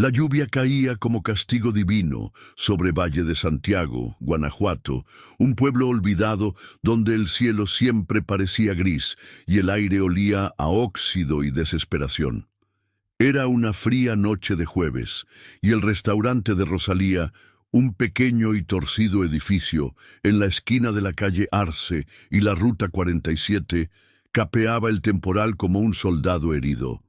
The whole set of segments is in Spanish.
La lluvia caía como castigo divino sobre Valle de Santiago, Guanajuato, un pueblo olvidado donde el cielo siempre parecía gris y el aire olía a óxido y desesperación. Era una fría noche de jueves, y el restaurante de Rosalía, un pequeño y torcido edificio en la esquina de la calle Arce y la Ruta 47, capeaba el temporal como un soldado herido.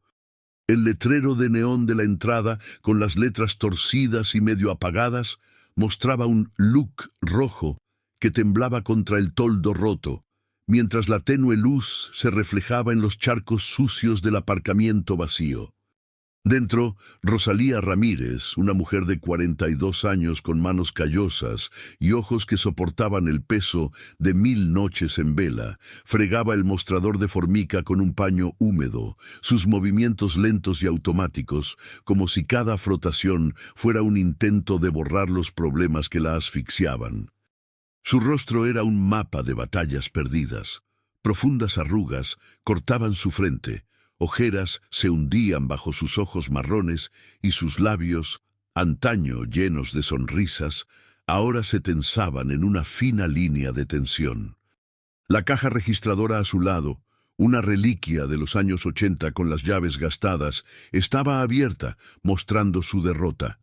El letrero de neón de la entrada, con las letras torcidas y medio apagadas, mostraba un look rojo que temblaba contra el toldo roto, mientras la tenue luz se reflejaba en los charcos sucios del aparcamiento vacío. Dentro, Rosalía Ramírez, una mujer de 42 años con manos callosas y ojos que soportaban el peso de 1000 noches en vela, fregaba el mostrador de formica con un paño húmedo, sus movimientos lentos y automáticos, como si cada frotación fuera un intento de borrar los problemas que la asfixiaban. Su rostro era un mapa de batallas perdidas. Profundas arrugas cortaban su frente. Ojeras se hundían bajo sus ojos marrones y sus labios, antaño llenos de sonrisas, ahora se tensaban en una fina línea de tensión. La caja registradora a su lado, una reliquia de los años 80 con las llaves gastadas, estaba abierta, mostrando su derrota.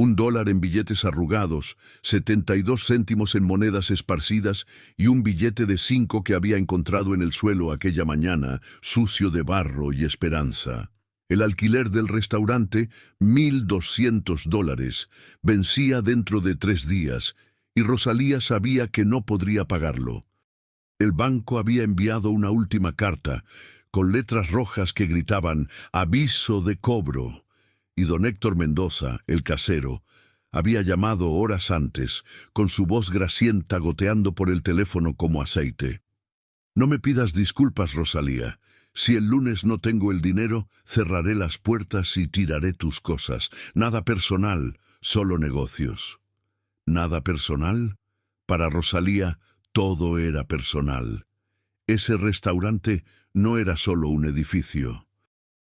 $1 en billetes arrugados, 72 céntimos en monedas esparcidas y un billete de 5 que había encontrado en el suelo aquella mañana, sucio de barro y esperanza. El alquiler del restaurante, $1,200, vencía dentro de 3 días, y Rosalía sabía que no podría pagarlo. El banco había enviado una última carta, con letras rojas que gritaban «Aviso de cobro». Y don Héctor Mendoza, el casero, había llamado horas antes, con su voz grasienta goteando por el teléfono como aceite. «No me pidas disculpas, Rosalía. Si el lunes no tengo el dinero, cerraré las puertas y tiraré tus cosas. Nada personal, solo negocios». ¿Nada personal? Para Rosalía, todo era personal. Ese restaurante no era solo un edificio.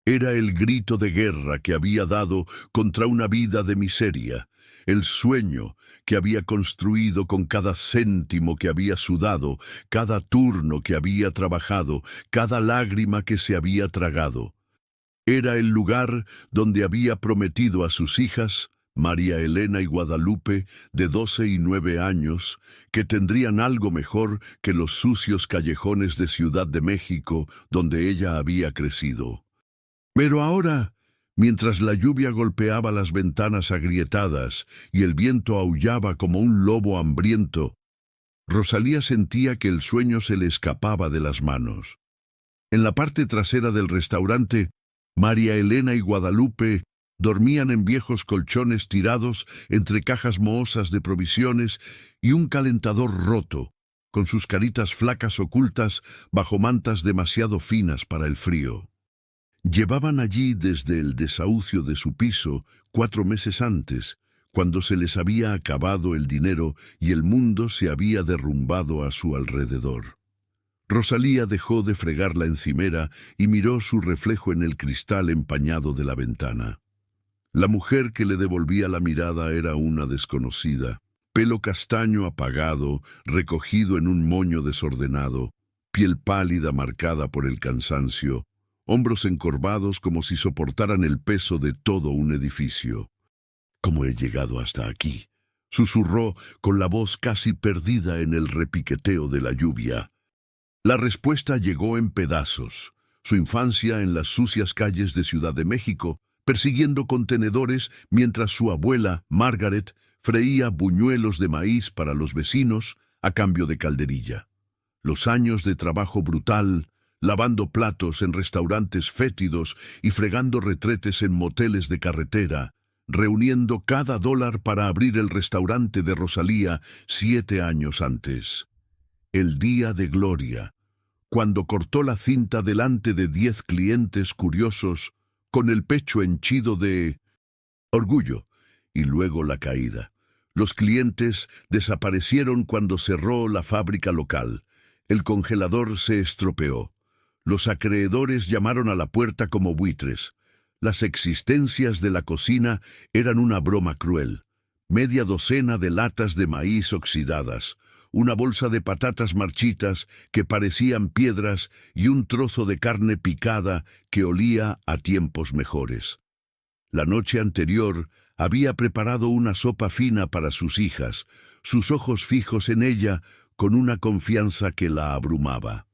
Era el grito de guerra que había dado contra una vida de miseria, el sueño que había construido con cada céntimo que había sudado, cada turno que había trabajado, cada lágrima que se había tragado. Era el lugar donde había prometido a sus hijas, María Elena y Guadalupe, de 12 y 9 años, que tendrían algo mejor que los sucios callejones de Ciudad de México donde ella había crecido. Pero ahora, mientras la lluvia golpeaba las ventanas agrietadas y el viento aullaba como un lobo hambriento, Rosalía sentía que el sueño se le escapaba de las manos. En la parte trasera del restaurante, María Elena y Guadalupe dormían en viejos colchones tirados entre cajas mohosas de provisiones y un calentador roto, con sus caritas flacas ocultas bajo mantas demasiado finas para el frío. Llevaban allí desde el desahucio de su piso 4 meses antes, cuando se les había acabado el dinero y el mundo se había derrumbado a su alrededor. Rosalía dejó de fregar la encimera y miró su reflejo en el cristal empañado de la ventana. La mujer que le devolvía la mirada era una desconocida, pelo castaño apagado, recogido en un moño desordenado, piel pálida marcada por el cansancio, hombros encorvados como si soportaran el peso de todo un edificio. «¿Cómo he llegado hasta aquí?», susurró con la voz casi perdida en el repiqueteo de la lluvia. La respuesta llegó en pedazos. Su infancia en las sucias calles de Ciudad de México, persiguiendo contenedores mientras su abuela, Margaret, freía buñuelos de maíz para los vecinos a cambio de calderilla. Los años de trabajo brutal, lavando platos en restaurantes fétidos y fregando retretes en moteles de carretera, reuniendo cada $1 para abrir el restaurante de Rosalía 7 años antes. El día de gloria, cuando cortó la cinta delante de 10 clientes curiosos, con el pecho henchido de orgullo, y luego la caída. Los clientes desaparecieron cuando cerró la fábrica local. El congelador se estropeó. Los acreedores llamaron a la puerta como buitres. Las existencias de la cocina eran una broma cruel. Media docena de latas de maíz oxidadas, una bolsa de patatas marchitas que parecían piedras y un trozo de carne picada que olía a tiempos mejores. La noche anterior había preparado una sopa fina para sus hijas, sus ojos fijos en ella con una confianza que la abrumaba.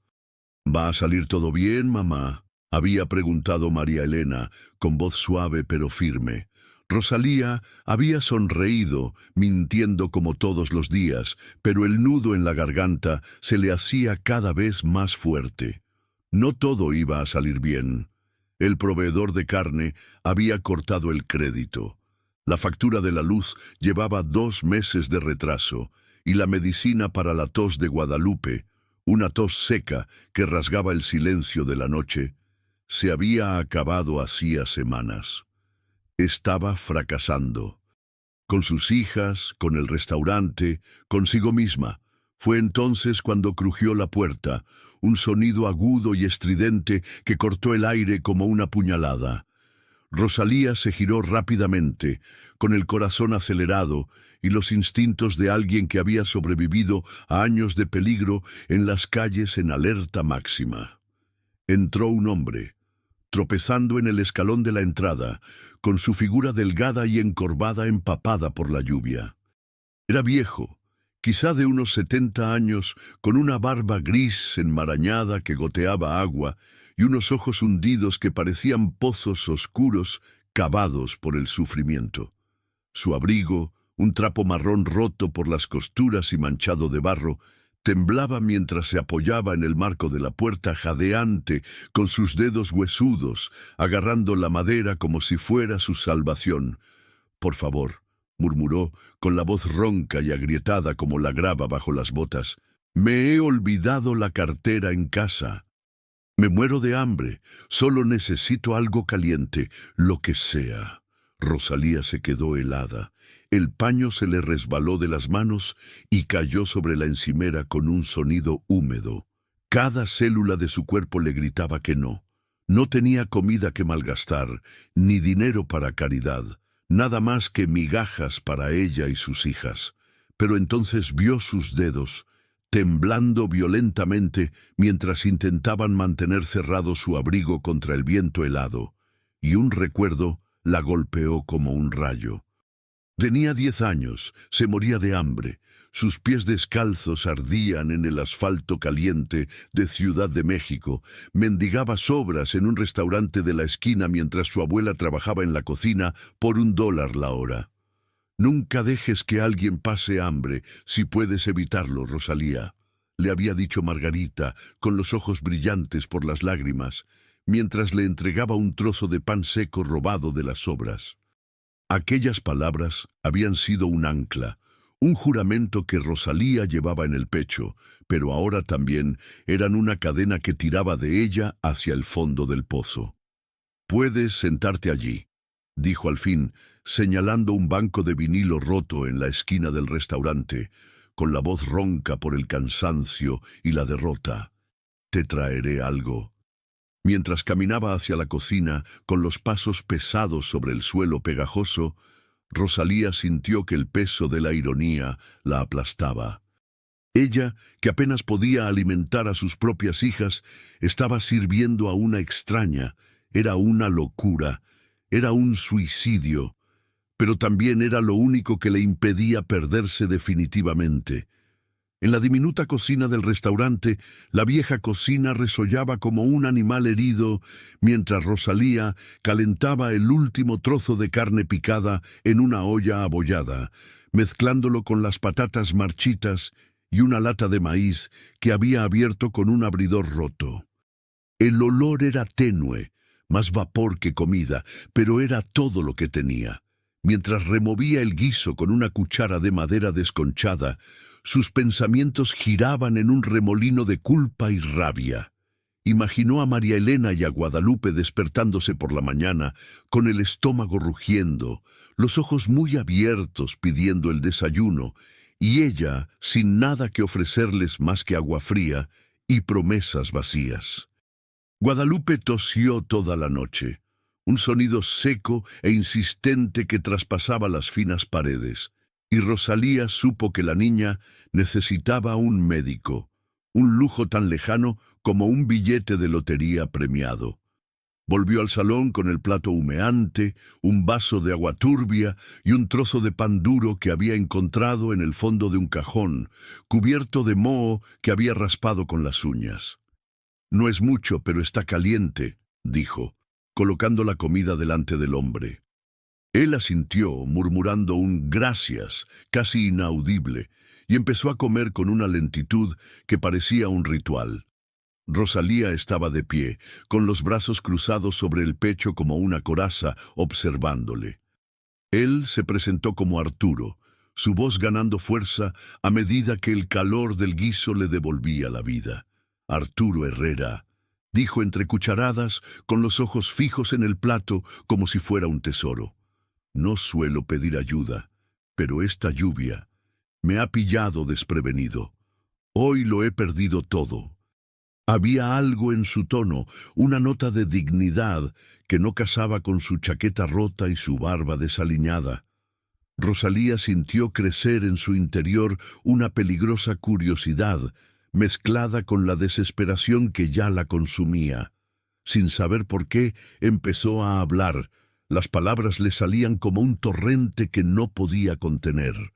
«¿Va a salir todo bien, mamá?», había preguntado María Elena, con voz suave pero firme. Rosalía había sonreído, mintiendo como todos los días, pero el nudo en la garganta se le hacía cada vez más fuerte. No todo iba a salir bien. El proveedor de carne había cortado el crédito. La factura de la luz llevaba 2 meses de retraso, y la medicina para la tos de Guadalupe, una tos seca que rasgaba el silencio de la noche, se había acabado hacía semanas. Estaba fracasando. Con sus hijas, con el restaurante, consigo misma. Fue entonces cuando crujió la puerta, un sonido agudo y estridente que cortó el aire como una puñalada. Rosalía se giró rápidamente, con el corazón acelerado y los instintos de alguien que había sobrevivido a años de peligro en las calles en alerta máxima. Entró un hombre, tropezando en el escalón de la entrada, con su figura delgada y encorvada empapada por la lluvia. Era viejo, quizá de unos 70 años, con una barba gris enmarañada que goteaba agua y unos ojos hundidos que parecían pozos oscuros cavados por el sufrimiento. Su abrigo, un trapo marrón roto por las costuras y manchado de barro, temblaba mientras se apoyaba en el marco de la puerta jadeante, con sus dedos huesudos, agarrando la madera como si fuera su salvación. «Por favor», murmuró, con la voz ronca y agrietada como la grava bajo las botas, «me he olvidado la cartera en casa. Me muero de hambre, solo necesito algo caliente, lo que sea». Rosalía se quedó helada. El paño se le resbaló de las manos y cayó sobre la encimera con un sonido húmedo. Cada célula de su cuerpo le gritaba que no. No tenía comida que malgastar, ni dinero para caridad, nada más que migajas para ella y sus hijas. Pero entonces vio sus dedos, temblando violentamente mientras intentaban mantener cerrado su abrigo contra el viento helado, y un recuerdo la golpeó como un rayo. Tenía 10 años, se moría de hambre. Sus pies descalzos ardían en el asfalto caliente de Ciudad de México. Mendigaba sobras en un restaurante de la esquina mientras su abuela trabajaba en la cocina por $1 la hora. «Nunca dejes que alguien pase hambre, si puedes evitarlo, Rosalía», le había dicho Margarita, con los ojos brillantes por las lágrimas, mientras le entregaba un trozo de pan seco robado de las sobras. Aquellas palabras habían sido un ancla, un juramento que Rosalía llevaba en el pecho, pero ahora también eran una cadena que tiraba de ella hacia el fondo del pozo. «Puedes sentarte allí», dijo al fin, señalando un banco de vinilo roto en la esquina del restaurante, con la voz ronca por el cansancio y la derrota. «Te traeré algo». Mientras caminaba hacia la cocina, con los pasos pesados sobre el suelo pegajoso, Rosalía sintió que el peso de la ironía la aplastaba. Ella, que apenas podía alimentar a sus propias hijas, estaba sirviendo a una extraña. Era una locura, era un suicidio, pero también era lo único que le impedía perderse definitivamente. En la diminuta cocina del restaurante, la vieja cocina resollaba como un animal herido, mientras Rosalía calentaba el último trozo de carne picada en una olla abollada, mezclándolo con las patatas marchitas y una lata de maíz que había abierto con un abridor roto. El olor era tenue, más vapor que comida, pero era todo lo que tenía. Mientras removía el guiso con una cuchara de madera desconchada, sus pensamientos giraban en un remolino de culpa y rabia. Imaginó a María Elena y a Guadalupe despertándose por la mañana, con el estómago rugiendo, los ojos muy abiertos pidiendo el desayuno, y ella sin nada que ofrecerles más que agua fría y promesas vacías. Guadalupe tosió toda la noche. un sonido seco e insistente que traspasaba las finas paredes, y Rosalía supo que la niña necesitaba un médico, un lujo tan lejano como un billete de lotería premiado. Volvió al salón con el plato humeante, un vaso de agua turbia y un trozo de pan duro que había encontrado en el fondo de un cajón, cubierto de moho que había raspado con las uñas. «No es mucho, pero está caliente», dijo, colocando la comida delante del hombre. Él asintió, murmurando un «gracias», casi inaudible, y empezó a comer con una lentitud que parecía un ritual. Rosalía estaba de pie, con los brazos cruzados sobre el pecho como una coraza, observándole. Él se presentó como Arturo, su voz ganando fuerza a medida que el calor del guiso le devolvía la vida. «Arturo Herrera», dijo entre cucharadas, con los ojos fijos en el plato como si fuera un tesoro. «No suelo pedir ayuda, pero esta lluvia me ha pillado desprevenido. Hoy lo he perdido todo». Había algo en su tono, una nota de dignidad que no casaba con su chaqueta rota y su barba desaliñada. Rosalía sintió crecer en su interior una peligrosa curiosidad, mezclada con la desesperación que ya la consumía. Sin saber por qué, empezó a hablar. Las palabras le salían como un torrente que no podía contener.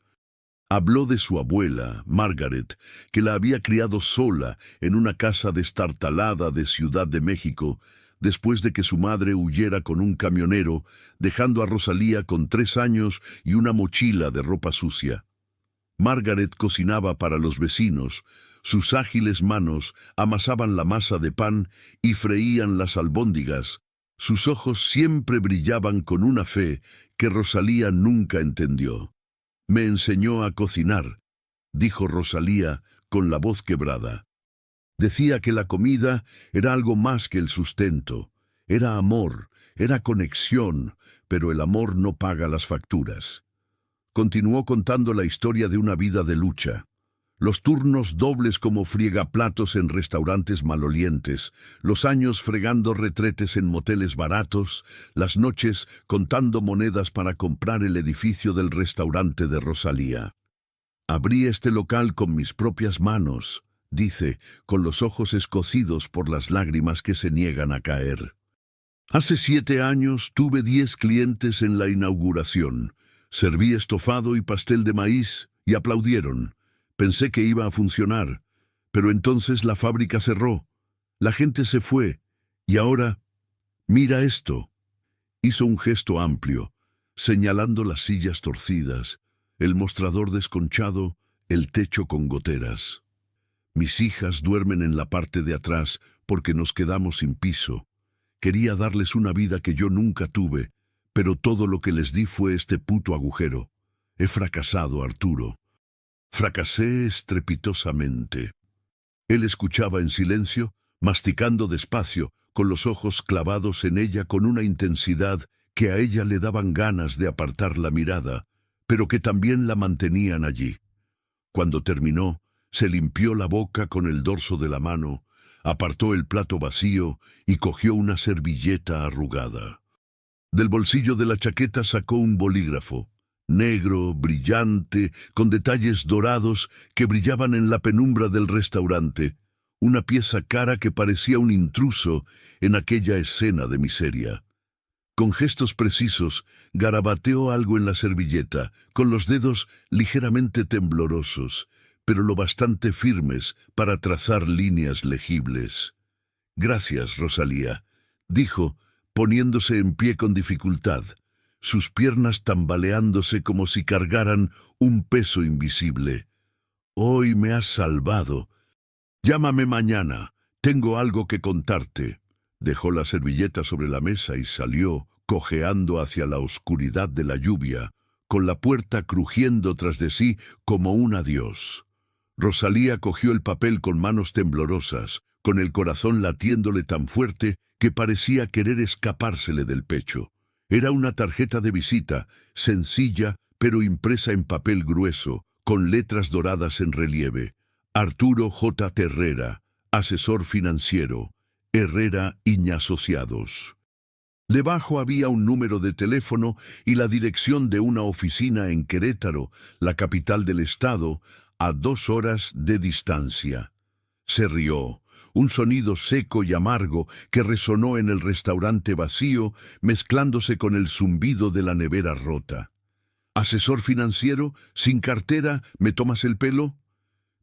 Habló de su abuela, Margaret, que la había criado sola en una casa destartalada de Ciudad de México, después de que su madre huyera con un camionero, dejando a Rosalía con 3 años y una mochila de ropa sucia. Margaret cocinaba para los vecinos, sus ágiles manos amasaban la masa de pan y freían las albóndigas. Sus ojos siempre brillaban con una fe que Rosalía nunca entendió. «Me enseñó a cocinar», dijo Rosalía con la voz quebrada. Decía que la comida era algo más que el sustento. Era amor, era conexión, pero el amor no paga las facturas. Continuó contando la historia de una vida de lucha. Los turnos dobles como friegaplatos en restaurantes malolientes, los años fregando retretes en moteles baratos, las noches contando monedas para comprar el edificio del restaurante de Rosalía. «Abrí este local con mis propias manos», dice, con los ojos escocidos por las lágrimas que se niegan a caer. «Hace 7 años tuve 10 clientes en la inauguración. Serví estofado y pastel de maíz y aplaudieron. Pensé que iba a funcionar, pero entonces la fábrica cerró. La gente se fue, y ahora, mira esto». Hizo un gesto amplio, señalando las sillas torcidas, el mostrador desconchado, el techo con goteras. «Mis hijas duermen en la parte de atrás porque nos quedamos sin piso. Quería darles una vida que yo nunca tuve, pero todo lo que les di fue este puto agujero. He fracasado, Arturo. Fracasé estrepitosamente». Él escuchaba en silencio, masticando despacio, con los ojos clavados en ella con una intensidad que a ella le daban ganas de apartar la mirada, pero que también la mantenían allí. Cuando terminó, se limpió la boca con el dorso de la mano, apartó el plato vacío y cogió una servilleta arrugada. Del bolsillo de la chaqueta sacó un bolígrafo, negro, brillante, con detalles dorados que brillaban en la penumbra del restaurante, una pieza cara que parecía un intruso en aquella escena de miseria. Con gestos precisos, garabateó algo en la servilleta, con los dedos ligeramente temblorosos, pero lo bastante firmes para trazar líneas legibles. «Gracias, Rosalía», dijo, poniéndose en pie con dificultad, sus piernas tambaleándose como si cargaran un peso invisible. «Hoy me has salvado. Llámame mañana, tengo algo que contarte». Dejó la servilleta sobre la mesa y salió, cojeando hacia la oscuridad de la lluvia, con la puerta crujiendo tras de sí como un adiós. Rosalía cogió el papel con manos temblorosas, con el corazón latiéndole tan fuerte que parecía querer escapársele del pecho. Era una tarjeta de visita, sencilla, pero impresa en papel grueso, con letras doradas en relieve. Arturo J. Herrera, asesor financiero, Herrera Iña Asociados. Debajo había un número de teléfono y la dirección de una oficina en Querétaro, la capital del estado, a 2 horas de distancia. Se rió, un sonido seco y amargo que resonó en el restaurante vacío, mezclándose con el zumbido de la nevera rota. «Asesor financiero, sin cartera, ¿me tomas el pelo?»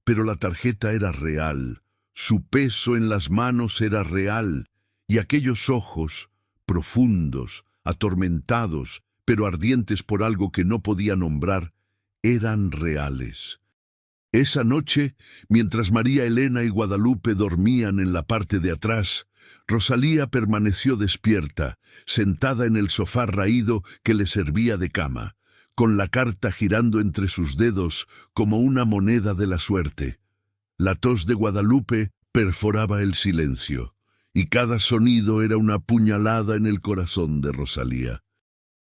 Pero la tarjeta era real, su peso en las manos era real, y aquellos ojos, profundos, atormentados, pero ardientes por algo que no podía nombrar, eran reales. Esa noche, mientras María Elena y Guadalupe dormían en la parte de atrás, Rosalía permaneció despierta, sentada en el sofá raído que le servía de cama, con la carta girando entre sus dedos como una moneda de la suerte. La tos de Guadalupe perforaba el silencio, y cada sonido era una puñalada en el corazón de Rosalía.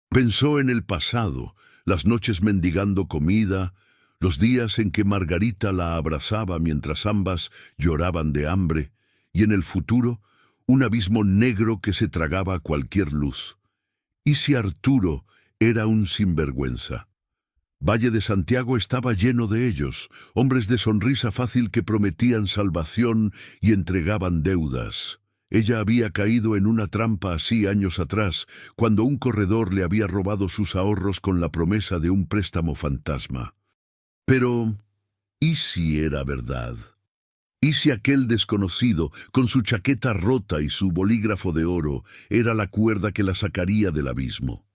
Pensó en el pasado, las noches mendigando comida, los días en que Margarita la abrazaba mientras ambas lloraban de hambre, y en el futuro, un abismo negro que se tragaba a cualquier luz. ¿Y si Arturo era un sinvergüenza? Valle de Santiago estaba lleno de ellos, hombres de sonrisa fácil que prometían salvación y entregaban deudas. Ella había caído en una trampa así años atrás, cuando un corredor le había robado sus ahorros con la promesa de un préstamo fantasma. Pero, ¿y si era verdad? ¿Y si aquel desconocido, con su chaqueta rota y su bolígrafo de oro, era la cuerda que la sacaría del abismo?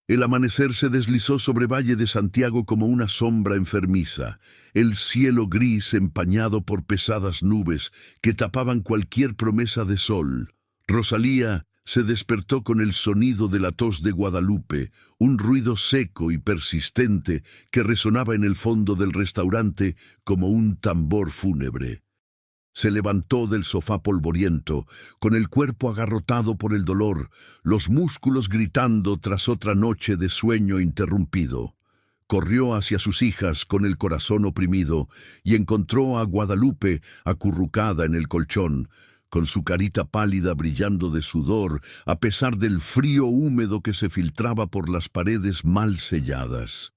El amanecer se deslizó sobre Valle de Santiago como una sombra enfermiza, el cielo gris empañado por pesadas nubes que tapaban cualquier promesa de sol. Rosalía se despertó con el sonido de la tos de Guadalupe, un ruido seco y persistente que resonaba en el fondo del restaurante como un tambor fúnebre. Se levantó del sofá polvoriento, con el cuerpo agarrotado por el dolor, los músculos gritando tras otra noche de sueño interrumpido. Corrió hacia sus hijas con el corazón oprimido y encontró a Guadalupe acurrucada en el colchón, con su carita pálida brillando de sudor, a pesar del frío húmedo que se filtraba por las paredes mal selladas.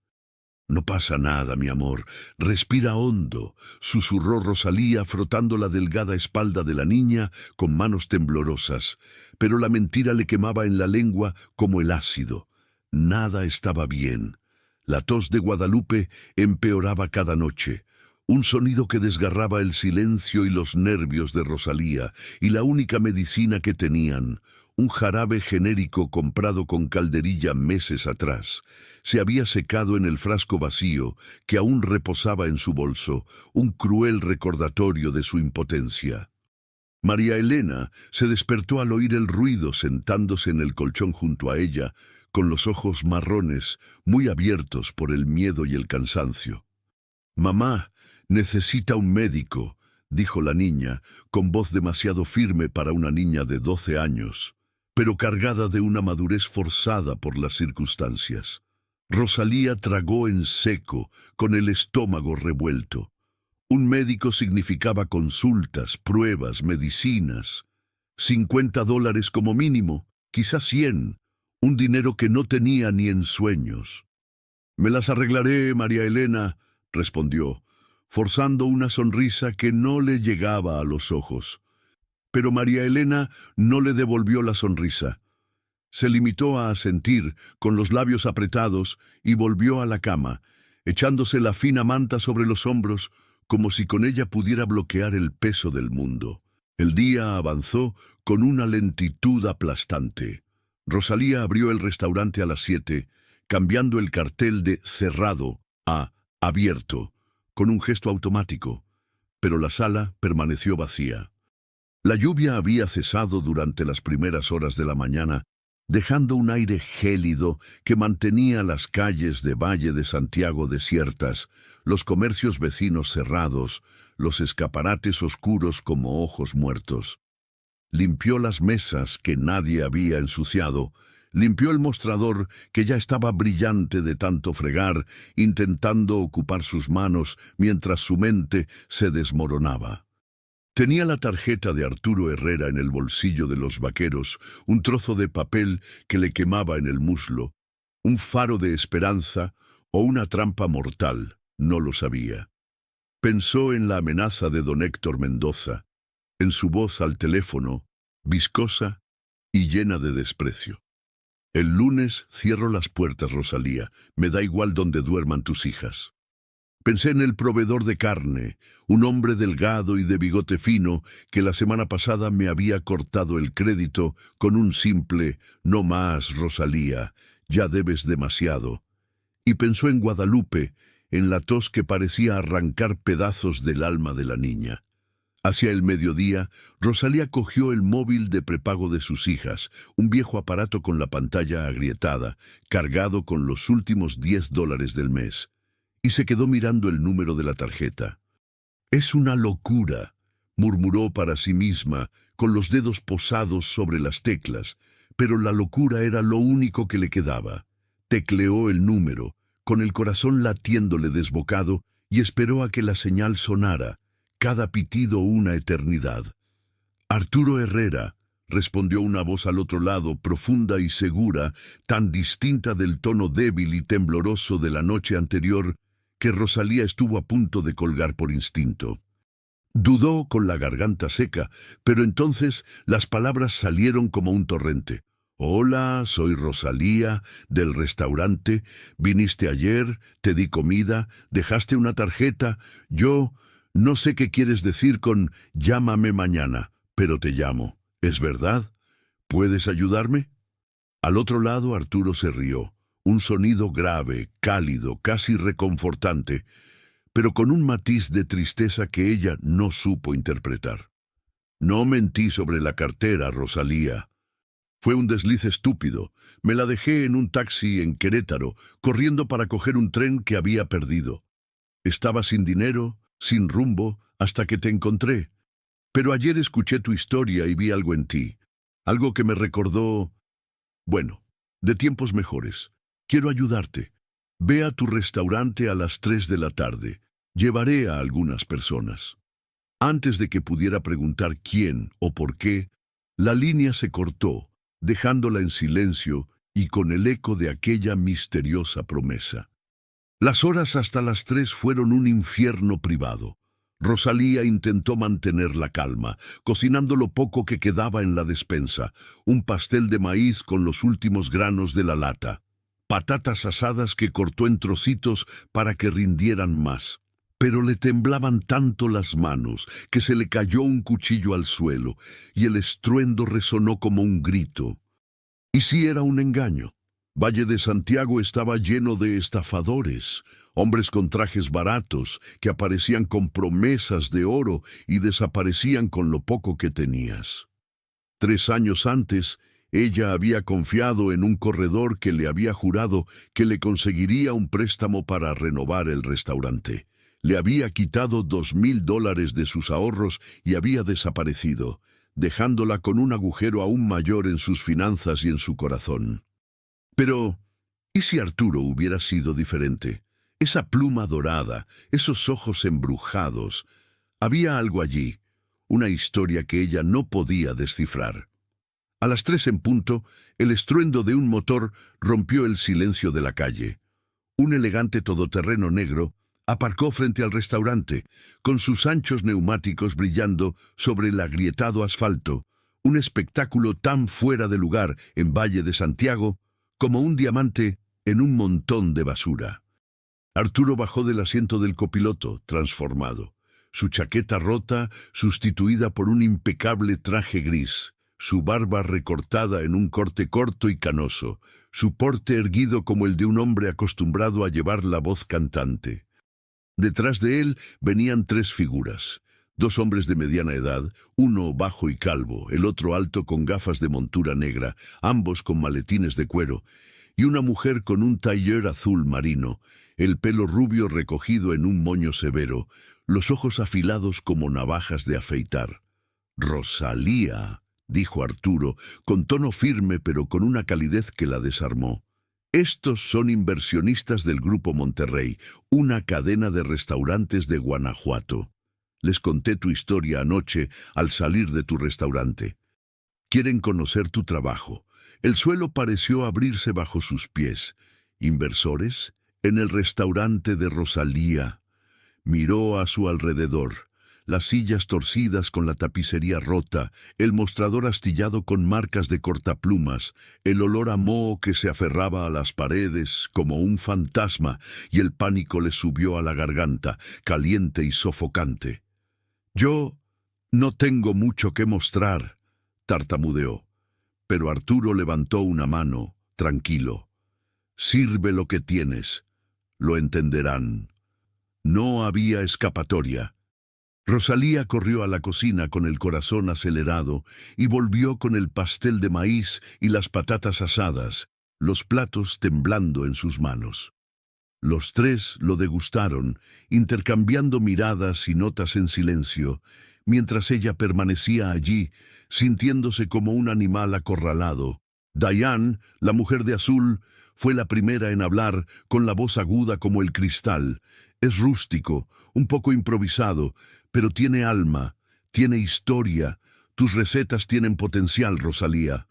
«No pasa nada, mi amor. Respira hondo», susurró Rosalía frotando la delgada espalda de la niña con manos temblorosas, pero la mentira le quemaba en la lengua como el ácido. Nada estaba bien. La tos de Guadalupe empeoraba cada noche. Un sonido que desgarraba el silencio y los nervios de Rosalía, y la única medicina que tenían, un jarabe genérico comprado con calderilla meses atrás, se había secado en el frasco vacío que aún reposaba en su bolso, un cruel recordatorio de su impotencia. María Elena se despertó al oír el ruido sentándose en el colchón junto a ella, con los ojos marrones, muy abiertos por el miedo y el cansancio. «Mamá, necesita un médico», dijo la niña, con voz demasiado firme para una niña de 12 años, pero cargada de una madurez forzada por las circunstancias. Rosalía tragó en seco, con el estómago revuelto. Un médico significaba consultas, pruebas, medicinas. $50 como mínimo, quizás 100, un dinero que no tenía ni en sueños. «Me las arreglaré, María Elena», respondió, forzando una sonrisa que no le llegaba a los ojos. Pero María Elena no le devolvió la sonrisa. Se limitó a asentir, con los labios apretados, y volvió a la cama, echándose la fina manta sobre los hombros, como si con ella pudiera bloquear el peso del mundo. El día avanzó con una lentitud aplastante. Rosalía abrió el restaurante a las 7, cambiando el cartel de cerrado a abierto, con un gesto automático, pero la sala permaneció vacía. La lluvia había cesado durante las primeras horas de la mañana, dejando un aire gélido que mantenía las calles de Valle de Santiago desiertas, los comercios vecinos cerrados, los escaparates oscuros como ojos muertos. Limpió las mesas que nadie había ensuciado, limpió el mostrador que ya estaba brillante de tanto fregar, intentando ocupar sus manos mientras su mente se desmoronaba. Tenía la tarjeta de Arturo Herrera en el bolsillo de los vaqueros, un trozo de papel que le quemaba en el muslo, un faro de esperanza o una trampa mortal, no lo sabía. Pensó en la amenaza de don Héctor Mendoza, en su voz al teléfono, viscosa y llena de desprecio. El lunes cierro las puertas, Rosalía, me da igual donde duerman tus hijas. Pensé en el proveedor de carne, un hombre delgado y de bigote fino que la semana pasada me había cortado el crédito con un simple «No más, Rosalía, ya debes demasiado». Y pensó en Guadalupe, en la tos que parecía arrancar pedazos del alma de la niña. Hacia el mediodía, Rosalía cogió el móvil de prepago de sus hijas, un viejo aparato con la pantalla agrietada, cargado con los últimos $10 del mes, y se quedó mirando el número de la tarjeta. «Es una locura», murmuró para sí misma, con los dedos posados sobre las teclas, pero la locura era lo único que le quedaba. Tecleó el número, con el corazón latiéndole desbocado, y esperó a que la señal sonara, cada pitido una eternidad. «Arturo Herrera», respondió una voz al otro lado, profunda y segura, tan distinta del tono débil y tembloroso de la noche anterior, que Rosalía estuvo a punto de colgar por instinto. Dudó con la garganta seca, pero entonces las palabras salieron como un torrente. «Hola, soy Rosalía, del restaurante. Viniste ayer, te di comida, dejaste una tarjeta. Yo no sé qué quieres decir con llámame mañana, pero te llamo. ¿Es verdad? ¿Puedes ayudarme?» Al otro lado Arturo se rió. Un sonido grave, cálido, casi reconfortante, pero con un matiz de tristeza que ella no supo interpretar. «No mentí sobre la cartera, Rosalía. Fue un desliz estúpido. Me la dejé en un taxi en Querétaro, corriendo para coger un tren que había perdido. Estaba sin dinero, sin rumbo, hasta que te encontré. Pero ayer escuché tu historia y vi algo en ti. Algo que me recordó... bueno, de tiempos mejores. Quiero ayudarte. Ve a tu restaurante a las 3 de la tarde. Llevaré a algunas personas». Antes de que pudiera preguntar quién o por qué, la línea se cortó, dejándola en silencio y con el eco de aquella misteriosa promesa. Las horas hasta las 3 fueron un infierno privado. Rosalía intentó mantener la calma, cocinando lo poco que quedaba en la despensa, un pastel de maíz con los últimos granos de la lata, patatas asadas que cortó en trocitos para que rindieran más. Pero le temblaban tanto las manos que se le cayó un cuchillo al suelo y el estruendo resonó como un grito. ¿Y si era un engaño? Valle de Santiago estaba lleno de estafadores, hombres con trajes baratos que aparecían con promesas de oro y desaparecían con lo poco que tenías. 3 años antes, ella había confiado en un corredor que le había jurado que le conseguiría un préstamo para renovar el restaurante. Le había quitado $2,000 de sus ahorros y había desaparecido, dejándola con un agujero aún mayor en sus finanzas y en su corazón. Pero, ¿y si Arturo hubiera sido diferente? Esa pluma dorada, esos ojos embrujados. Había algo allí, una historia que ella no podía descifrar. A las 3 en punto, el estruendo de un motor rompió el silencio de la calle. Un elegante todoterreno negro aparcó frente al restaurante, con sus anchos neumáticos brillando sobre el agrietado asfalto, un espectáculo tan fuera de lugar en Valle de Santiago como un diamante en un montón de basura. Arturo bajó del asiento del copiloto, transformado. Su chaqueta rota, sustituida por un impecable traje gris, su barba recortada en un corte corto y canoso, su porte erguido como el de un hombre acostumbrado a llevar la voz cantante. Detrás de él venían 3 figuras, 2 hombres de mediana edad, uno bajo y calvo, el otro alto con gafas de montura negra, ambos con maletines de cuero, y una mujer con un tailleur azul marino, el pelo rubio recogido en un moño severo, los ojos afilados como navajas de afeitar. «Rosalía», dijo Arturo, con tono firme pero con una calidez que la desarmó. «Estos son inversionistas del Grupo Monterrey, una cadena de restaurantes de Guanajuato. Les conté tu historia anoche al salir de tu restaurante. Quieren conocer tu trabajo. El suelo pareció abrirse bajo sus pies. ¿Inversores? En el restaurante de Rosalía. Miró a su alrededor. Las sillas torcidas con la tapicería rota, el mostrador astillado con marcas de cortaplumas, el olor a moho que se aferraba a las paredes como un fantasma, y el pánico le subió a la garganta, caliente y sofocante. «Yo no tengo mucho que mostrar», tartamudeó. Pero Arturo levantó una mano, tranquilo. «Sirve lo que tienes. Lo entenderán». No había escapatoria. Rosalía corrió a la cocina con el corazón acelerado y volvió con el pastel de maíz y las patatas asadas, los platos temblando en sus manos. Los tres lo degustaron, intercambiando miradas y notas en silencio, mientras ella permanecía allí, sintiéndose como un animal acorralado. Diane, la mujer de azul, fue la primera en hablar, con la voz aguda como el cristal. Es rústico, un poco improvisado, pero tiene alma, tiene historia. Tus recetas tienen potencial, Rosalía.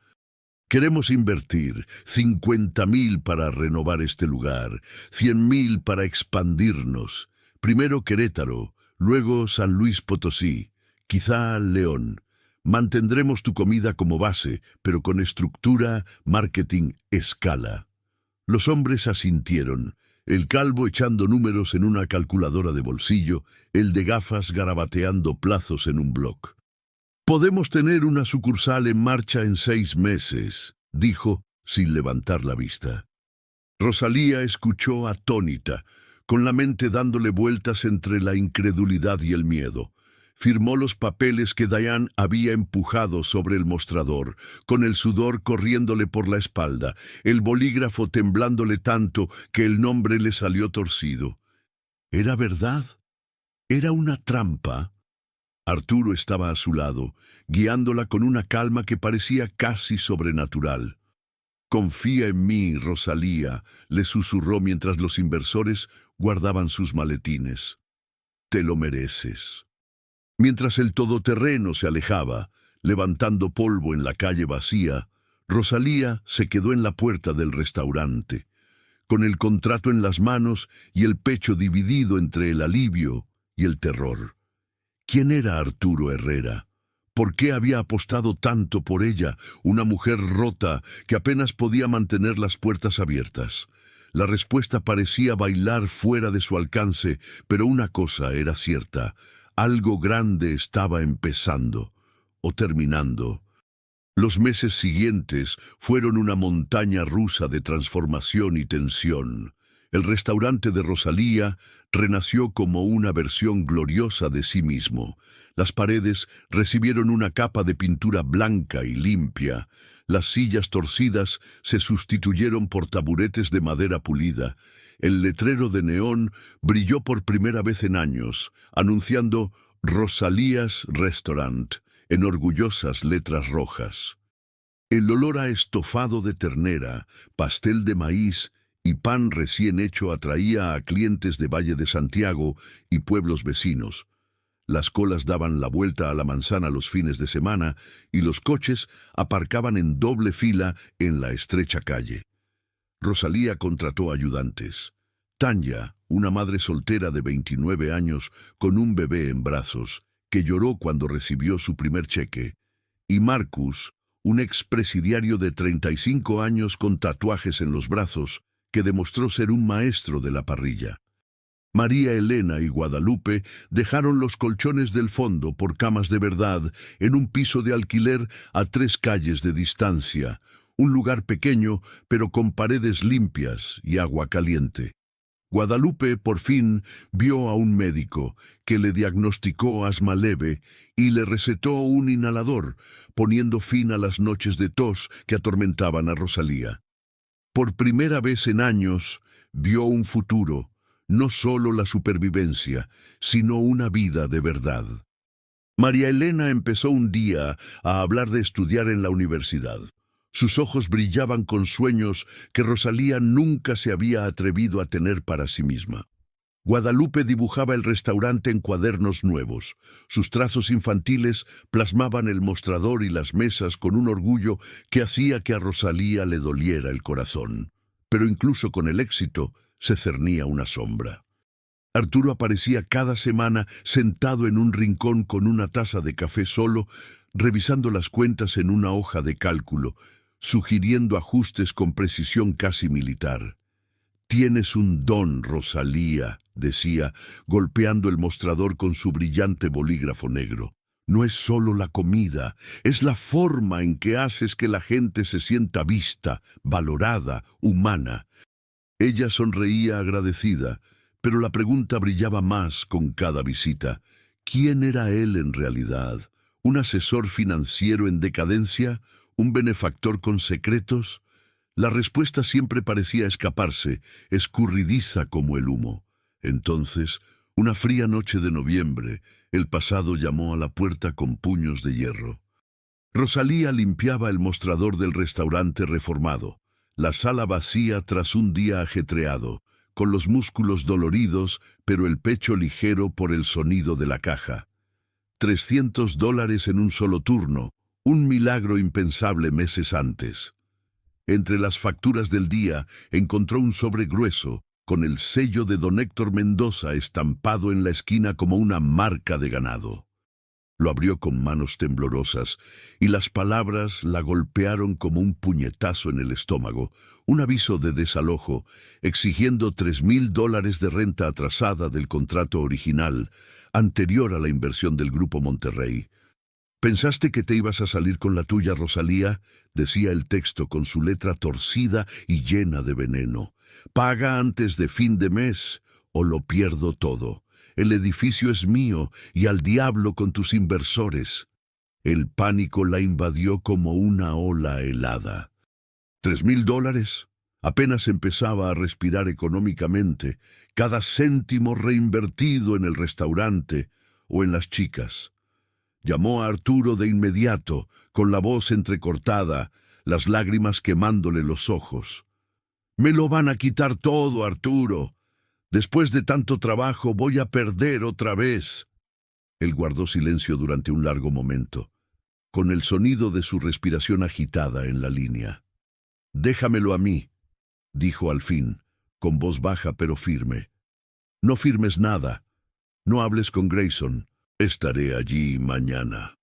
Queremos invertir 50.000 para renovar este lugar, 100.000 para expandirnos. Primero Querétaro, luego San Luis Potosí, quizá León. Mantendremos tu comida como base, pero con estructura, marketing, escala. Los hombres asintieron. El calvo echando números en una calculadora de bolsillo, el de gafas garabateando plazos en un bloc. «Podemos tener una sucursal en marcha en 6 meses», dijo, sin levantar la vista. Rosalía escuchó atónita, con la mente dándole vueltas entre la incredulidad y el miedo. Firmó los papeles que Diane había empujado sobre el mostrador, con el sudor corriéndole por la espalda, el bolígrafo temblándole tanto que el nombre le salió torcido. ¿Era verdad? ¿Era una trampa? Arturo estaba a su lado, guiándola con una calma que parecía casi sobrenatural. «Confía en mí, Rosalía», le susurró mientras los inversores guardaban sus maletines. «Te lo mereces». Mientras el todoterreno se alejaba, levantando polvo en la calle vacía, Rosalía se quedó en la puerta del restaurante, con el contrato en las manos y el pecho dividido entre el alivio y el terror. ¿Quién era Arturo Herrera? ¿Por qué había apostado tanto por ella, una mujer rota que apenas podía mantener las puertas abiertas? La respuesta parecía bailar fuera de su alcance, pero una cosa era cierta: algo grande estaba empezando o terminando. Los meses siguientes fueron una montaña rusa de transformación y tensión. El restaurante de Rosalía renació como una versión gloriosa de sí mismo. Las paredes recibieron una capa de pintura blanca y limpia. Las sillas torcidas se sustituyeron por taburetes de madera pulida. El letrero de neón brilló por primera vez en años, anunciando Rosalía's Restaurant en orgullosas letras rojas. El olor a estofado de ternera, pastel de maíz y pan recién hecho atraía a clientes de Valle de Santiago y pueblos vecinos. Las colas daban la vuelta a la manzana los fines de semana y los coches aparcaban en doble fila en la estrecha calle. Rosalía contrató ayudantes. Tanya, una madre soltera de 29 años con un bebé en brazos, que lloró cuando recibió su primer cheque, y Marcus, un expresidiario de 35 años con tatuajes en los brazos, que demostró ser un maestro de la parrilla. María Elena y Guadalupe dejaron los colchones del fondo por camas de verdad en un piso de alquiler a 3 calles de distancia, un lugar pequeño pero con paredes limpias y agua caliente. Guadalupe por fin vio a un médico que le diagnosticó asma leve y le recetó un inhalador, poniendo fin a las noches de tos que atormentaban a Rosalía. Por primera vez en años vio un futuro, no solo la supervivencia, sino una vida de verdad. María Elena empezó un día a hablar de estudiar en la universidad. Sus ojos brillaban con sueños que Rosalía nunca se había atrevido a tener para sí misma. Guadalupe dibujaba el restaurante en cuadernos nuevos. Sus trazos infantiles plasmaban el mostrador y las mesas con un orgullo que hacía que a Rosalía le doliera el corazón. Pero incluso con el éxito se cernía una sombra. Arturo aparecía cada semana sentado en un rincón con una taza de café solo, revisando las cuentas en una hoja de cálculo, sugiriendo ajustes con precisión casi militar. «Tienes un don, Rosalía», decía, golpeando el mostrador con su brillante bolígrafo negro. «No es solo la comida, es la forma en que haces que la gente se sienta vista, valorada, humana». Ella sonreía agradecida, pero la pregunta brillaba más con cada visita. ¿Quién era él en realidad? ¿Un asesor financiero en decadencia? ¿Un benefactor con secretos? La respuesta siempre parecía escaparse, escurridiza como el humo. Entonces, una fría noche de noviembre, el pasado llamó a la puerta con puños de hierro. Rosalía limpiaba el mostrador del restaurante reformado, la sala vacía tras un día ajetreado, con los músculos doloridos, pero el pecho ligero por el sonido de la caja. $300 en un solo turno, un milagro impensable meses antes. Entre las facturas del día encontró un sobre grueso, con el sello de don Héctor Mendoza estampado en la esquina como una marca de ganado. Lo abrió con manos temblorosas, y las palabras la golpearon como un puñetazo en el estómago, un aviso de desalojo, exigiendo $3,000 de renta atrasada del contrato original, anterior a la inversión del Grupo Monterrey. «¿Pensaste que te ibas a salir con la tuya, Rosalía?», decía el texto con su letra torcida y llena de veneno. «Paga antes de fin de mes, o lo pierdo todo. El edificio es mío, y al diablo con tus inversores». El pánico la invadió como una ola helada. $3,000. Apenas empezaba a respirar económicamente, cada céntimo reinvertido en el restaurante o en las chicas. Llamó a Arturo de inmediato, con la voz entrecortada, las lágrimas quemándole los ojos. «Me lo van a quitar todo, Arturo. Después de tanto trabajo voy a perder otra vez». Él guardó silencio durante un largo momento, con el sonido de su respiración agitada en la línea. «Déjamelo a mí», dijo al fin, con voz baja pero firme. «No firmes nada. No hables con Grayson. Estaré allí mañana».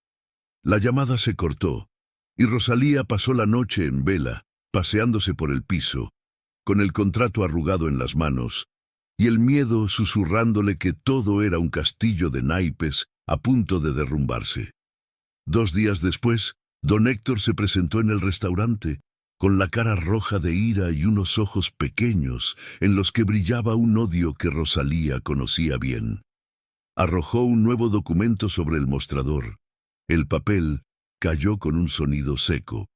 La llamada se cortó, y Rosalía pasó la noche en vela, paseándose por el piso, con el contrato arrugado en las manos, y el miedo susurrándole que todo era un castillo de naipes a punto de derrumbarse. 2 días después, don Héctor se presentó en el restaurante, con la cara roja de ira y unos ojos pequeños en los que brillaba un odio que Rosalía conocía bien. Arrojó un nuevo documento sobre el mostrador. El papel cayó con un sonido seco.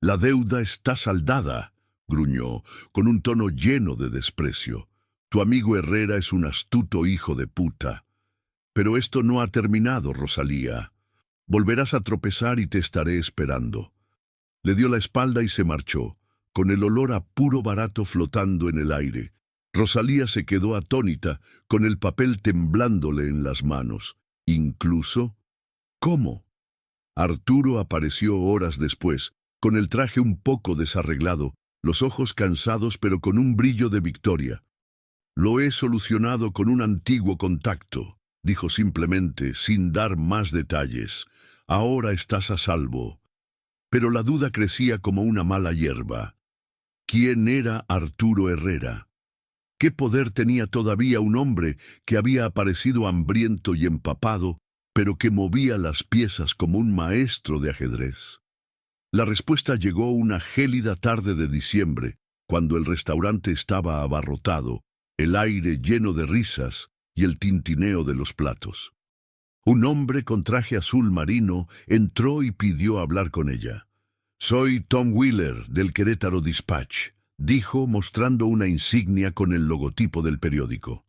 «La deuda está saldada», gruñó, con un tono lleno de desprecio. «Tu amigo Herrera es un astuto hijo de puta. Pero esto no ha terminado, Rosalía. Volverás a tropezar y te estaré esperando». Le dio la espalda y se marchó, con el olor a puro barato flotando en el aire. Rosalía se quedó atónita, con el papel temblándole en las manos. Incluso... ¿Cómo? Arturo apareció horas después, con el traje un poco desarreglado, los ojos cansados pero con un brillo de victoria. «Lo he solucionado con un antiguo contacto», dijo simplemente, sin dar más detalles. «Ahora estás a salvo». Pero la duda crecía como una mala hierba. ¿Quién era Arturo Herrera? ¿Qué poder tenía todavía un hombre que había aparecido hambriento y empapado, pero que movía las piezas como un maestro de ajedrez? La respuesta llegó una gélida tarde de diciembre, cuando el restaurante estaba abarrotado, el aire lleno de risas y el tintineo de los platos. Un hombre con traje azul marino entró y pidió hablar con ella. «Soy Tom Wheeler, del Querétaro Dispatch», dijo, mostrando una insignia con el logotipo del periódico.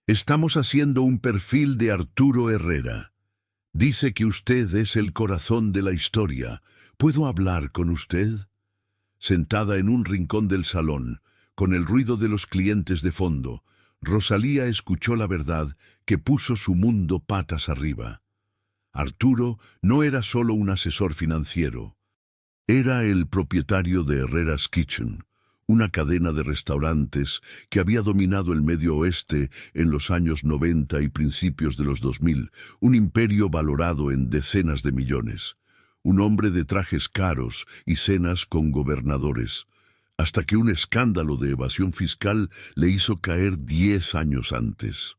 «Estamos haciendo un perfil de Arturo Herrera. Dice que usted es el corazón de la historia. ¿Puedo hablar con usted?» Sentada en un rincón del salón, con el ruido de los clientes de fondo, Rosalía escuchó la verdad que puso su mundo patas arriba. Arturo no era solo un asesor financiero. Era el propietario de Herrera's Kitchen, una cadena de restaurantes que había dominado el Medio Oeste en los años 90 y principios de los 2000, un imperio valorado en decenas de millones. Un hombre de trajes caros y cenas con gobernadores, hasta que un escándalo de evasión fiscal le hizo caer 10 años antes.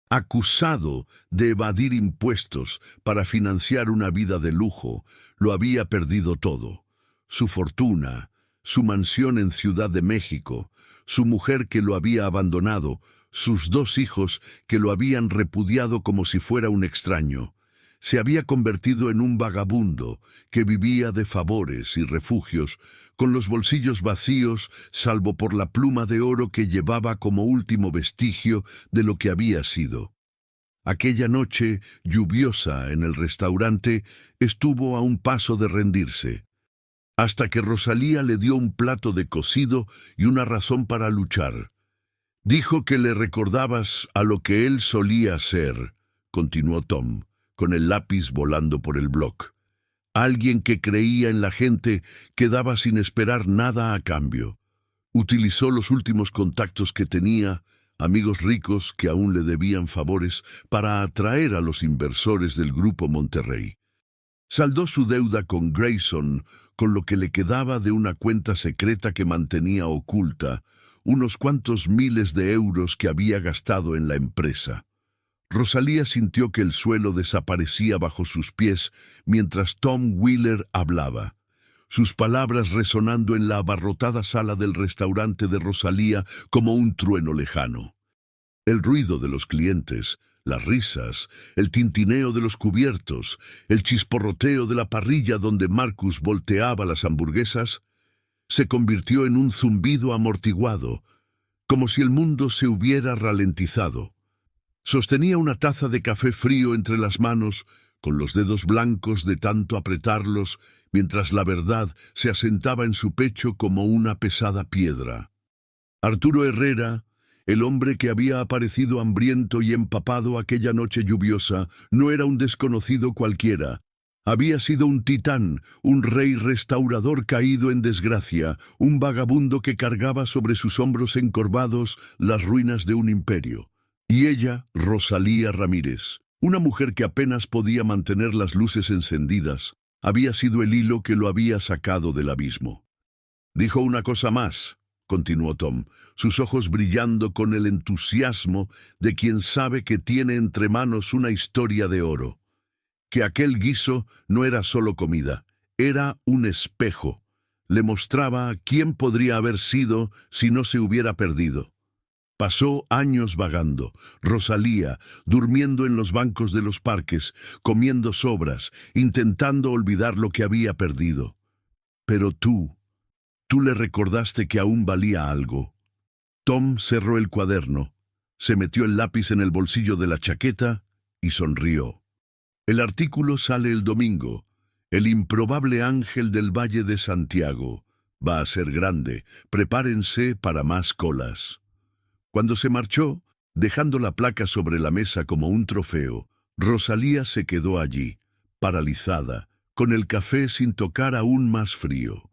Acusado de evadir impuestos para financiar una vida de lujo, lo había perdido todo. Su fortuna, su mansión en Ciudad de México, su mujer que lo había abandonado, sus 2 hijos que lo habían repudiado como si fuera un extraño. Se había convertido en un vagabundo que vivía de favores y refugios, con los bolsillos vacíos, salvo por la pluma de oro que llevaba como último vestigio de lo que había sido. Aquella noche lluviosa en el restaurante estuvo a un paso de rendirse, hasta que Rosalía le dio un plato de cocido y una razón para luchar. Dijo que le recordabas a lo que él solía ser, continuó Tom, con el lápiz volando por el bloc. Alguien que creía en la gente que daba sin esperar nada a cambio. Utilizó los últimos contactos que tenía, amigos ricos que aún le debían favores, para atraer a los inversores del Grupo Monterrey. Saldó su deuda con Grayson con lo que le quedaba de una cuenta secreta que mantenía oculta, unos cuantos miles de euros que había gastado en la empresa. Rosalía sintió que el suelo desaparecía bajo sus pies mientras Tom Wheeler hablaba, sus palabras resonando en la abarrotada sala del restaurante de Rosalía como un trueno lejano. El ruido de los clientes, las risas, el tintineo de los cubiertos, el chisporroteo de la parrilla donde Marcus volteaba las hamburguesas, se convirtió en un zumbido amortiguado, como si el mundo se hubiera ralentizado. Sostenía una taza de café frío entre las manos, con los dedos blancos de tanto apretarlos, mientras la verdad se asentaba en su pecho como una pesada piedra. Arturo Herrera, el hombre que había aparecido hambriento y empapado aquella noche lluviosa, no era un desconocido cualquiera. Había sido un titán, un rey restaurador caído en desgracia, un vagabundo que cargaba sobre sus hombros encorvados las ruinas de un imperio. Y ella, Rosalía Ramírez, una mujer que apenas podía mantener las luces encendidas, había sido el hilo que lo había sacado del abismo. Dijo una cosa más, continuó Tom, sus ojos brillando con el entusiasmo de quien sabe que tiene entre manos una historia de oro. Que aquel guiso no era solo comida, era un espejo. Le mostraba quién podría haber sido si no se hubiera perdido. Pasó años vagando, Rosalía, durmiendo en los bancos de los parques, comiendo sobras, intentando olvidar lo que había perdido. Pero tú le recordaste que aún valía algo. Tom cerró el cuaderno, se metió el lápiz en el bolsillo de la chaqueta y sonrió. El artículo sale el domingo. El improbable ángel del Valle de Santiago. Va a ser grande, prepárense para más colas. Cuando se marchó, dejando la placa sobre la mesa como un trofeo, Rosalía se quedó allí, paralizada, con el café sin tocar aún más frío.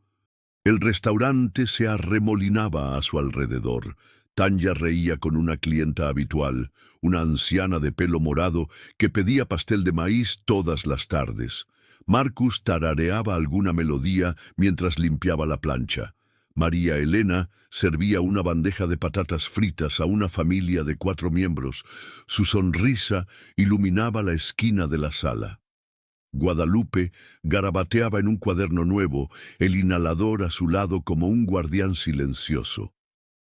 El restaurante se arremolinaba a su alrededor. Tanya reía con una clienta habitual, una anciana de pelo morado que pedía pastel de maíz todas las tardes. Marcus tarareaba alguna melodía mientras limpiaba la plancha. María Elena servía una bandeja de patatas fritas a una familia de 4 miembros. Su sonrisa iluminaba la esquina de la sala. Guadalupe garabateaba en un cuaderno nuevo, el inhalador a su lado como un guardián silencioso.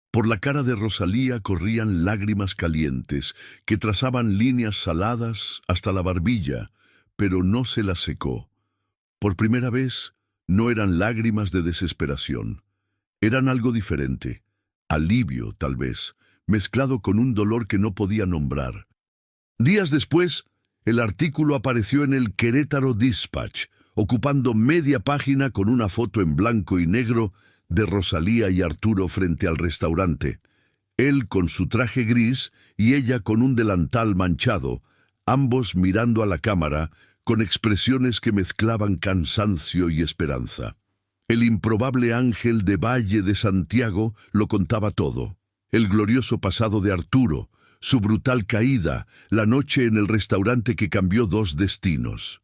Por la cara de Rosalía corrían lágrimas calientes que trazaban líneas saladas hasta la barbilla, pero no se las secó. Por primera vez, no eran lágrimas de desesperación. Eran algo diferente, alivio tal vez, mezclado con un dolor que no podía nombrar. Días después, el artículo apareció en el Querétaro Dispatch, ocupando media página con una foto en blanco y negro de Rosalía y Arturo frente al restaurante. Él con su traje gris y ella con un delantal manchado, ambos mirando a la cámara con expresiones que mezclaban cansancio y esperanza. El improbable ángel de Valle de Santiago lo contaba todo. El glorioso pasado de Arturo, su brutal caída, la noche en el restaurante que cambió 2 destinos.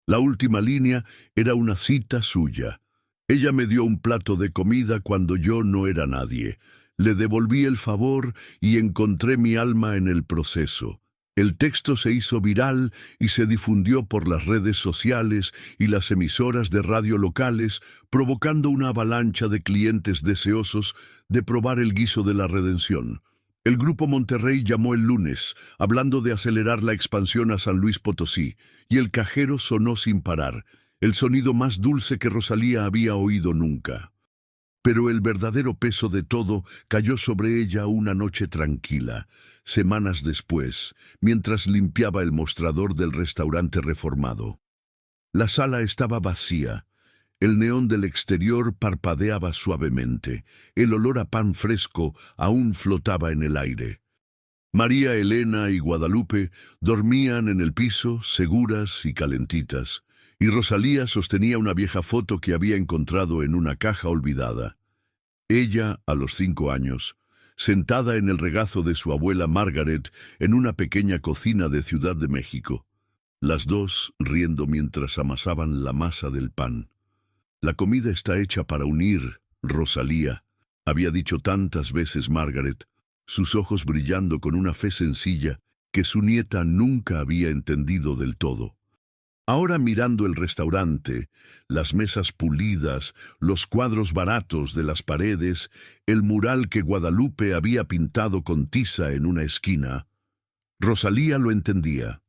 La última línea era una cita suya. Ella me dio un plato de comida cuando yo no era nadie. Le devolví el favor y encontré mi alma en el proceso. El texto se hizo viral y se difundió por las redes sociales y las emisoras de radio locales, provocando una avalancha de clientes deseosos de probar el guiso de la redención. El Grupo Monterrey llamó el lunes, hablando de acelerar la expansión a San Luis Potosí, y el cajero sonó sin parar, el sonido más dulce que Rosalía había oído nunca. Pero el verdadero peso de todo cayó sobre ella una noche tranquila, semanas después, mientras limpiaba el mostrador del restaurante reformado. La sala estaba vacía. El neón del exterior parpadeaba suavemente. El olor a pan fresco aún flotaba en el aire. María Elena y Guadalupe dormían en el piso, seguras y calentitas, y Rosalía sostenía una vieja foto que había encontrado en una caja olvidada. Ella, a los 5 años, sentada en el regazo de su abuela Margaret en una pequeña cocina de Ciudad de México, las dos riendo mientras amasaban la masa del pan. La comida está hecha para unir, Rosalía, había dicho tantas veces Margaret, sus ojos brillando con una fe sencilla que su nieta nunca había entendido del todo. Ahora mirando el restaurante, las mesas pulidas, los cuadros baratos de las paredes, el mural que Guadalupe había pintado con tiza en una esquina, Rosalía lo entendía.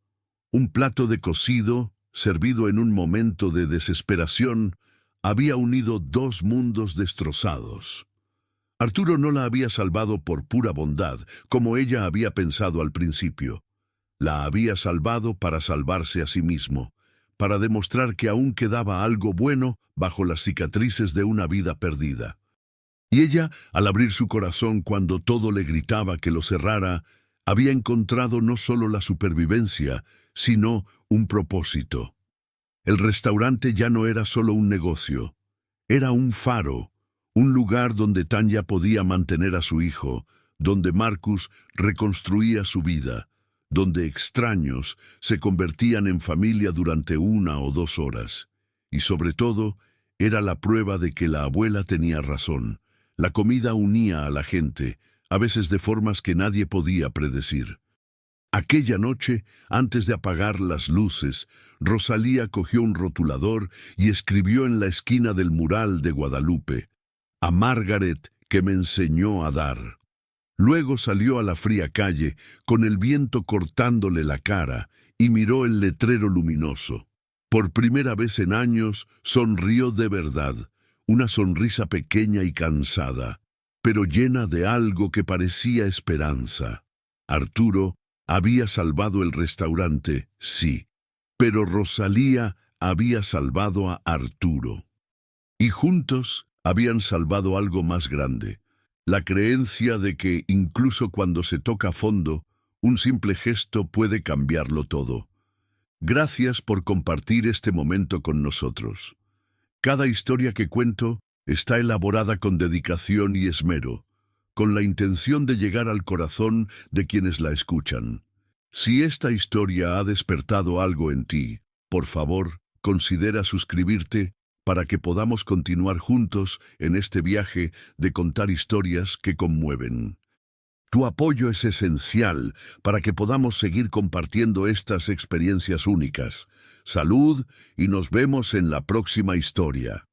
Un plato de cocido, servido en un momento de desesperación, había unido 2 mundos destrozados. Arturo no la había salvado por pura bondad, como ella había pensado al principio. La había salvado para salvarse a sí mismo, para demostrar que aún quedaba algo bueno bajo las cicatrices de una vida perdida. Y ella, al abrir su corazón cuando todo le gritaba que lo cerrara, había encontrado no solo la supervivencia, sino un propósito. El restaurante ya no era solo un negocio, era un faro, un lugar donde Tanya podía mantener a su hijo, donde Marcus reconstruía su vida, donde extraños se convertían en familia durante 1 o 2 horas. Y sobre todo, era la prueba de que la abuela tenía razón. La comida unía a la gente, a veces de formas que nadie podía predecir. Aquella noche, antes de apagar las luces, Rosalía cogió un rotulador y escribió en la esquina del mural de Guadalupe: «A Margaret, que me enseñó a dar». Luego salió a la fría calle, con el viento cortándole la cara, y miró el letrero luminoso. Por primera vez en años, sonrió de verdad, una sonrisa pequeña y cansada, pero llena de algo que parecía esperanza. Arturo había salvado el restaurante, sí, pero Rosalía había salvado a Arturo. Y juntos habían salvado algo más grande. La creencia de que, incluso cuando se toca fondo, un simple gesto puede cambiarlo todo. Gracias por compartir este momento con nosotros. Cada historia que cuento está elaborada con dedicación y esmero, con la intención de llegar al corazón de quienes la escuchan. Si esta historia ha despertado algo en ti, por favor, considera suscribirte para que podamos continuar juntos en este viaje de contar historias que conmueven. Tu apoyo es esencial para que podamos seguir compartiendo estas experiencias únicas. Salud y nos vemos en la próxima historia.